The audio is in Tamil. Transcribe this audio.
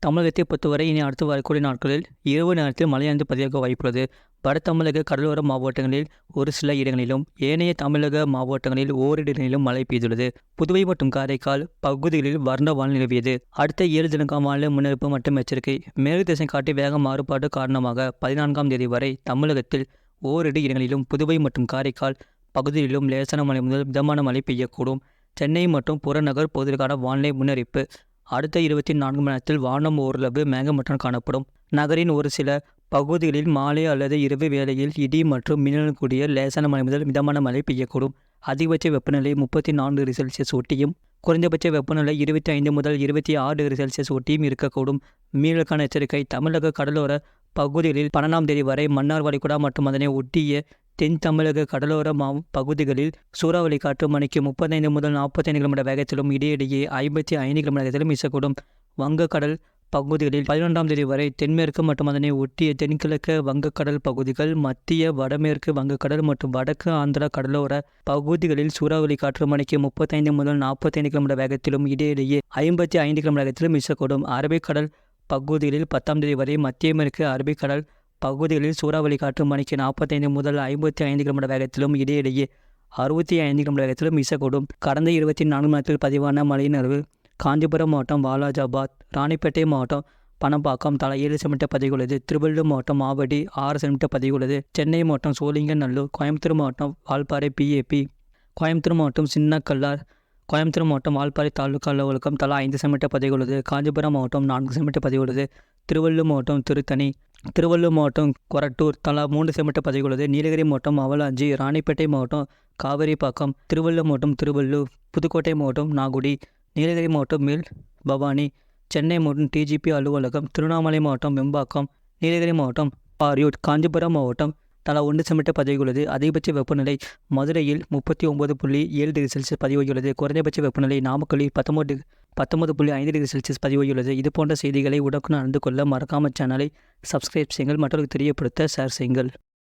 தமிழகத்தை பொறுத்தவரை இனி அடுத்து வரக்கூடிய நாட்களில் இரவு நேரத்தில் மழையானது பதிவாக வாய்ப்புள்ளது. வட தமிழக கடலோர மாவட்டங்களில் ஒரு சில இடங்களிலும் ஏனைய தமிழக மாவட்டங்களில் ஓரிரு இடங்களிலும் மழை பெய்துள்ளது. புதுவை மற்றும் காரைக்கால் பகுதிகளில் வறண்ட வானிலை நிலவியது. அடுத்த 7 தினக்கான வானிலை முன்னறிவிப்பு மற்றும் எச்சரிக்கை. மேற்கு திசை காட்டி வேக மாறுபாடு காரணமாக 14ஆம் தேதி வரை தமிழகத்தில் ஓரிரு இடங்களிலும் புதுவை மற்றும் காரைக்கால் பகுதிகளிலும் லேசான மழை முதல் மிதமான மழை பெய்யக்கூடும். சென்னை மற்றும் புறநகர் பகுதிகளுக்கான வானிலை முன்னறிவிப்பு. அடுத்த 24 மணி நேரத்தில் வானம் ஓரளவு மேகமூட்டத்துடன் காணப்படும். நகரின் ஒரு சில பகுதிகளில் மாலை அல்லது இரவு வேளையில் இடி மற்றும் மின்னலுடன் கூடிய லேசான மழை முதல் மிதமான மழை பெய்யக்கூடும். அதிகபட்ச வெப்பநிலை 34 டிகிரி செல்சியஸ் ஒட்டியும் குறைந்தபட்ச வெப்பநிலை 25 முதல் 26 டிகிரி செல்சியஸ் ஒட்டியும் இருக்கக்கூடும். மீனலுக்கான எச்சரிக்கை. தமிழக கடலோர பகுதிகளில் 12ஆம் தேதி வரை மன்னார் வளைகுடா மற்றும் அதனை ஒட்டிய தென் தமிழக கடலோர பகுதிகளில் சூறாவளி காற்று மணிக்கு 35 முதல் 45 கிலோமீட்டர் வேகத்திலும் இடையிடையே 55 கிலோமீட்டர் வேகத்திலும் வீசக்கூடும். வங்கக்கடல் பகுதிகளில் 11ஆம் தேதி வரை தென்மேற்கு மற்றும் அதனை ஒட்டிய தென்கிழக்கு வங்கக்கடல் பகுதிகள், மத்திய வடமேற்கு வங்கக்கடல் மற்றும் வடக்கு ஆந்திரா கடலோர பகுதிகளில் சூறாவளி காற்று மணிக்கு 35 முதல் 45 கிலோமீட்டர் வேகத்திலும் இடையிடையே 55 கிலோமீட்டர் வேகத்திலும் வீசக்கூடும். அரபிக்கடல் பகுதிகளில் 10ஆம் தேதி வரை மத்திய மேற்கு அரபிக்கடல் பகுதிகளில் சூறாவளி காற்று மணிக்கு 45 முதல் 55 கிலோமீட்டர் வேகத்திலும் இடையிடையே 65 கிலோமீட்டர் வேகத்திலும் வீசக்கூடும். கடந்த 24 மணி நேரத்தில் பதிவான மழையின் அளவு: காஞ்சிபுரம் மாவட்டம் வாலாஜாபாத், ராணிப்பேட்டை மாவட்டம் பணப்பாக்கம் தலா 7 சென்டிமீட்டர் பதிவுள்ளது. திருவள்ளூர் மாவட்டம் ஆவடி 6 சென்டிமீட்டர் பதிவுள்ளது. சென்னை மாவட்டம் சோழிங்கநல்லூர், கோயம்புத்தூர் மாவட்டம் வால்பாறை பிஏபி, கோயம்புத்தூர் மாவட்டம் சின்னக்கல்லார், கோயம்புத்தூர் மாவட்டம் வால்பாறை தாலுகா அலுவலகம் தலா 5 சென்டிமீட்டர் பதிவுள்ளது. காஞ்சிபுரம் மாவட்டம் 4 சென்டிமீட்டர் பதிவுள்ளது. திருவள்ளூர் மாவட்டம் திருத்தணி, திருவள்ளூர் மாவட்டம் கொரட்டூர் தலா 3 சென்டிமீட்டர் பதிவுள்ளது. நீலகிரி மாவட்டம் அவலாஞ்சி, ராணிப்பேட்டை மாவட்டம் காவேரிப்பாக்கம், திருவள்ளூர் மாவட்டம் திருவள்ளூர், புதுக்கோட்டை மாவட்டம் நாகுடி, நீலகிரி மாவட்டம் மேல் பவானி, சென்னை மாவட்டம் டிஜிபி அலுவலகம், திருவண்ணாமலை மாவட்டம் வெம்பாக்கம், நீலகிரி மாவட்டம் பாரியூட், காஞ்சிபுரம் மாவட்டம் தலா 1 சென்டிமீட்டர் பதிவுள்ளது. அதிகபட்ச வெப்பநிலை மதுரையில் 39.7 டிகிரி செல்சியஸ் பதிவாகியுள்ளது. குறைந்தபட்ச வெப்பநிலை நாமக்கல்லில் 19.5 டிகிரி செல்சியஸ் பதிவாகியுள்ளது. இது போன்ற செய்திகளை உடனுக்குடன் அறிந்து கொள்ள மறக்காமல் சேனலை சப்ஸ்கிரைப் செய்யுங்கள். மற்றவர்களுக்கு தெரியப்படுத்த ஷேர் செய்யுங்கள்.